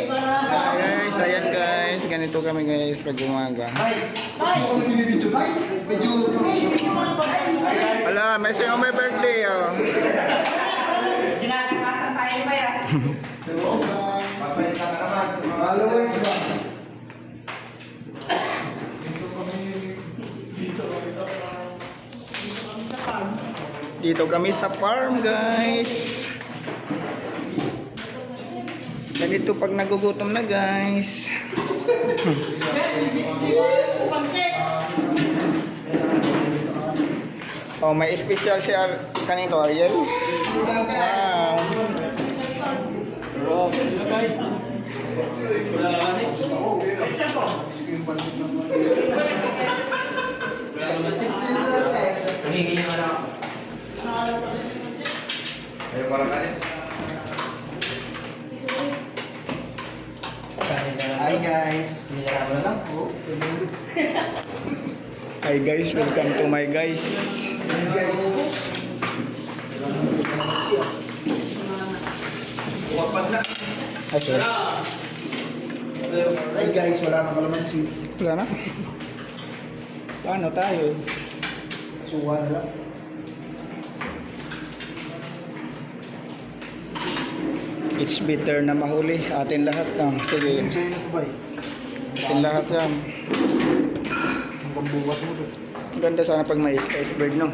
Guys, ayan guys. Ganito kami guys pag umaga. Wala, may sino may birthday oh. Ginagakasan tayo ba yan? Papayos ka naman sa mga followers ba? Dito kami sa farm guys. Ganito pag nagugutom na guys. Oh, may special siya kanino Ariel. Wow. Nanginginig na ako. Ayaw parang kanin. Hi guys. Sinilala mo na lang po. Hi guys, welcome to my guys. Hi guys. Wakpas na. Okay. Hi guys, wala nang kalamansi. Wala na. Paano tayo? Suwa na lang. It's better na mahuli atin lahat ng. Sige, Yung sa'yo na ito ba eh? atin lahat yan. Ang pambukas mo to. Ganda sana pag may iceberg no.